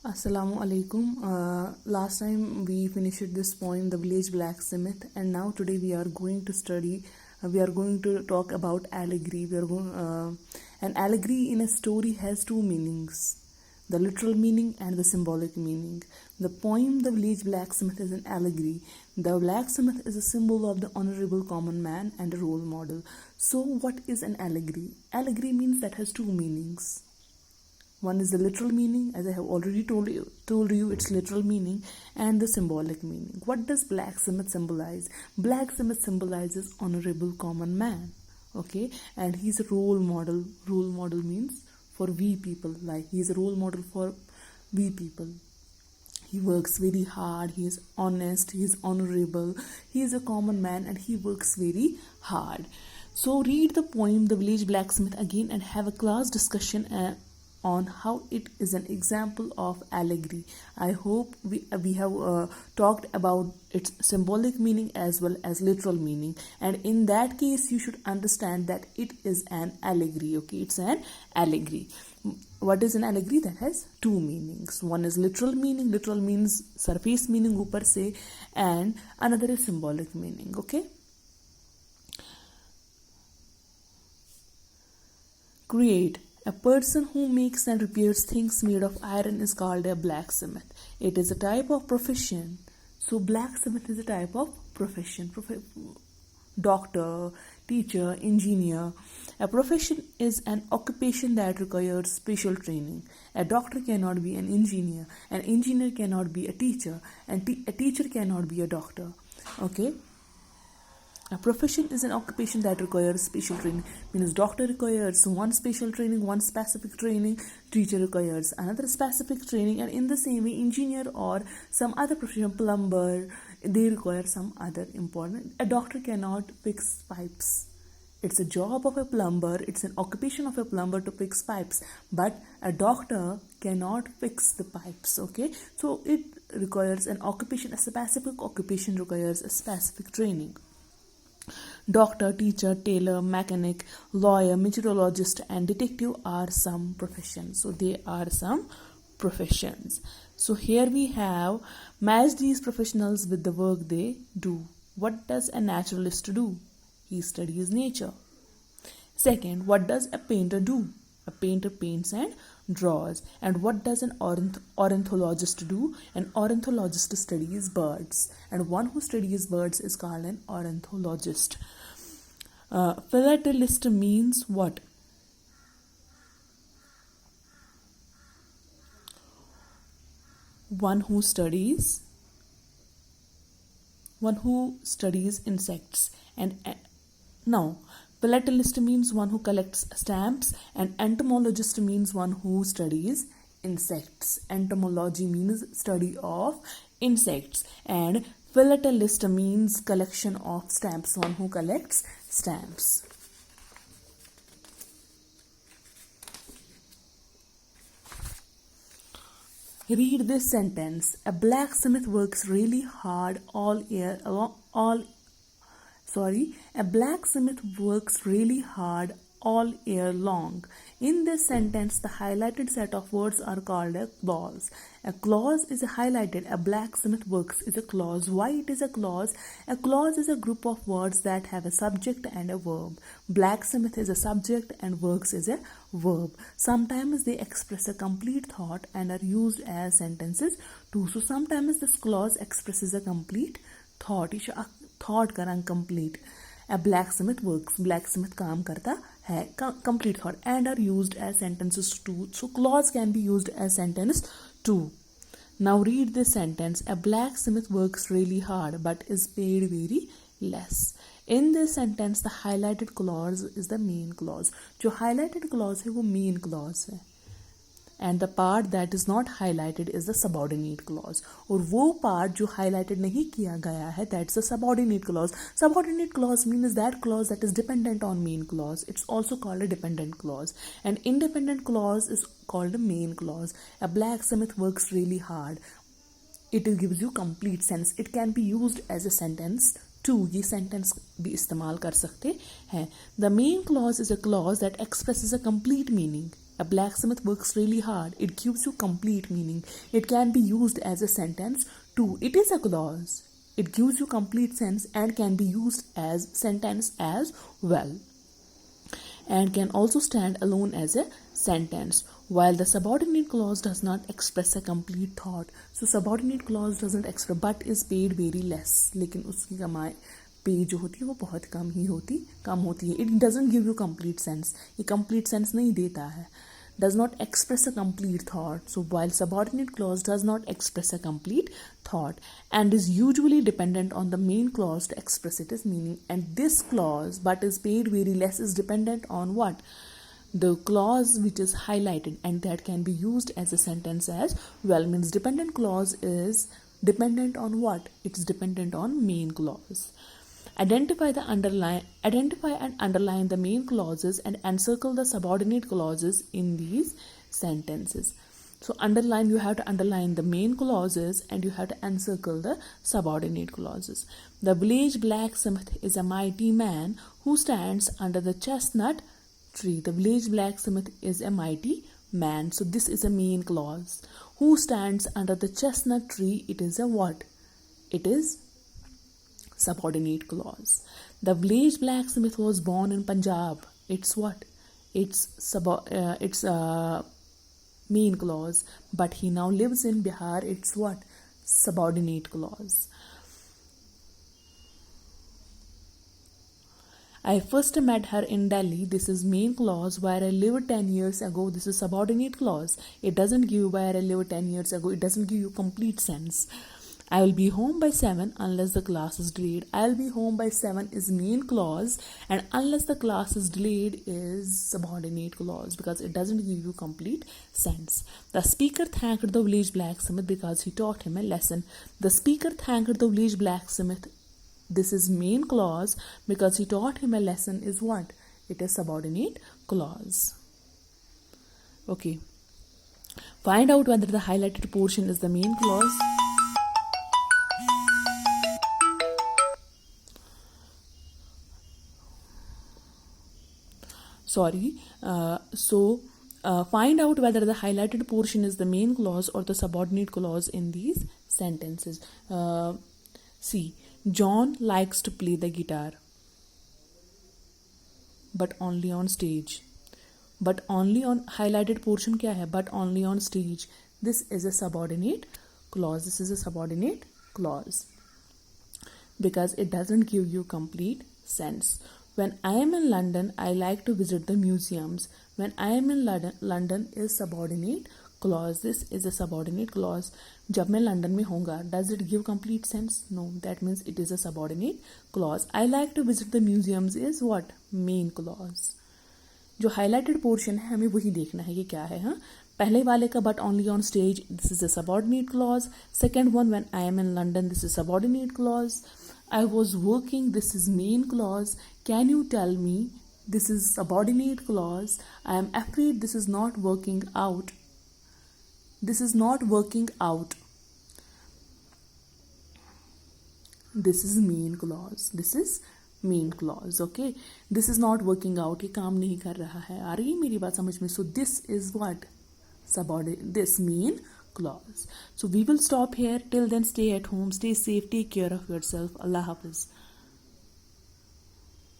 Assalamu alaikum. Last time we finished this poem, The Village Blacksmith, and now today we are going to study. We are going to talk about allegory. An allegory in a story has two meanings: the literal meaning and the symbolic meaning. The poem The Village Blacksmith is an allegory. The blacksmith is a symbol of the honorable common man and a role model. So, what is an allegory? Allegory means that has two meanings. One is the literal meaning, as I have already told you its literal meaning, and the symbolic meaning. What does blacksmith symbolize? Blacksmith symbolizes honorable common man. Okay, and he's a role model. Role model means for we people, like he's a role model for we people. He works very hard, he is honest, he is honorable, he is a common man and he works very hard. So read the poem The Village Blacksmith again and have a class discussion on how it is an example of allegory. I hope we have talked about its symbolic meaning as well as literal meaning, and in that case you should understand that it is an allegory. Okay, it's an allegory. What is an allegory? That has two meanings. One is literal meaning. Literal means surface meaning, upar se, and another is symbolic meaning. Okay. Create. A person who makes and repairs things made of iron is called a blacksmith. It is a type of profession. So blacksmith is a type of profession. Doctor, teacher, engineer. A profession is an occupation that requires special training. A doctor cannot be an engineer. An engineer cannot be a teacher. And a teacher cannot be a doctor. Okay. A profession is an occupation that requires special training. Means doctor requires one special training, one specific training. Teacher requires another specific training. And in the same way, engineer or some other profession, plumber, they require some other important. A doctor cannot fix pipes. It's a job of a plumber. It's an occupation of a plumber to fix pipes. But a doctor cannot fix the pipes. Okay. So it requires an occupation. A specific occupation requires a specific training. Doctor, teacher, tailor, mechanic, lawyer, meteorologist and detective are some professions. So they are some professions. So here we have match these professionals with the work they do. What does a naturalist do? He studies nature. Second, what does a painter do? A painter paints and draws. And what does an ornithologist do? An ornithologist studies birds. And one who studies birds is called an ornithologist. Philatelist means what? One who studies insects. And now philatelist means one who collects stamps, and entomologist means one who studies insects. Entomology means study of insects, and philatelist means collection of stamps, one who collects stamps. Read this sentence. A blacksmith works really hard A blacksmith works really hard all year long. In this sentence, the highlighted set of words are called a clause. A clause is highlighted. A blacksmith works is a clause. Why it is a clause? A clause is a group of words that have a subject and a verb. Blacksmith is a subject and works is a verb. Sometimes they express a complete thought and are used as sentences too. So sometimes this clause expresses a complete thought. Thought karang complete. A blacksmith works. Blacksmith काम करता है. Complete thought and are used as sentences too. So clause can be used as sentence too. Now read this sentence. A blacksmith works really hard but is paid very less. In this sentence, the highlighted clause is the main clause. जो highlighted clause है वो main clause है. And the part that is not highlighted is the subordinate clause. और वो part जो highlighted नहीं किया गया है, that's the subordinate clause. Subordinate clause means that clause that is dependent on main clause. It's also called a dependent clause. And independent clause is called a main clause. A blacksmith works really hard. It gives you complete sense. It can be used as a sentence too. ये sentence भी इस्तेमाल कर सकते हैं. The main clause is a clause that expresses a complete meaning. A blacksmith works really hard. It gives you complete meaning. It can be used as a sentence too. It is a clause. It gives you complete sense and can be used as sentence as well, and can also stand alone as a sentence, while the subordinate clause does not express a complete thought. So subordinate clause doesn't express but is paid very less, लेकिन उसकी कमाई पे जो होती है वो बहुत कम होती है. It doesn't give you complete sense. ये complete sense नहीं देता है. Does not express a complete thought. So while subordinate clause does not express a complete thought and is usually dependent on the main clause to express its meaning, and this clause but is paid very less is dependent on what? The clause which is highlighted, and that can be used as a sentence as well. Means dependent clause is dependent on what? It's dependent on main clause. Identify and underline the main clauses and encircle the subordinate clauses in these sentences. So underline, you have to underline the main clauses and you have to encircle the subordinate clauses. The village blacksmith is a mighty man who stands under the chestnut tree. The village blacksmith is a mighty man. So this is a main clause. Who stands under the chestnut tree? It is a what? It is subordinate clause. The village blacksmith was born in Punjab. It's what? It's main clause. But he now lives in Bihar. It's what? Subordinate clause. I first met her in Delhi. This is main clause. Where I lived 10 years ago. This is subordinate clause. It doesn't give where I lived 10 years ago. It doesn't give you complete sense. I will be home by 7 unless the class is delayed. I'll be home by 7 is main clause, and unless the class is delayed is subordinate clause, because it doesn't give you complete sense. The speaker thanked the village blacksmith because he taught him a lesson. The speaker thanked the village blacksmith. This is main clause because he taught him a lesson is what? It is subordinate clause. Okay. Find out whether the highlighted portion is the main clause. Find out whether the highlighted portion is the main clause or the subordinate clause in these sentences. See, John likes to play the guitar, but only on stage. But only on highlighted portion क्या है? But only on stage. This is a subordinate clause. This is a subordinate clause because it doesn't give you complete sense. When I am in London, I like to visit the museums. When I am in London is subordinate clause. This is a subordinate clause. जब मैं London में होऊंगा, does it give complete sense? No, that means it is a subordinate clause. I like to visit the museums is what? Main clause. जो highlighted portion है हमें वही देखना है कि क्या है. हाँ, पहले वाले का but only on stage, this is a subordinate clause. Second one, when I am in London, this is subordinate clause. I was working, this is main clause. Can you tell me? This is subordinate clause. I am afraid this is not working out. This is not working out. This is main clause. This is main clause. Okay. This is not working out. ये काम नहीं कर रहा है. आ रही है मेरी बात समझ में? So this is what? Subordinate. This main clause. So we will stop here. Till then, stay at home. Stay safe. Take care of yourself. Allah Hafiz.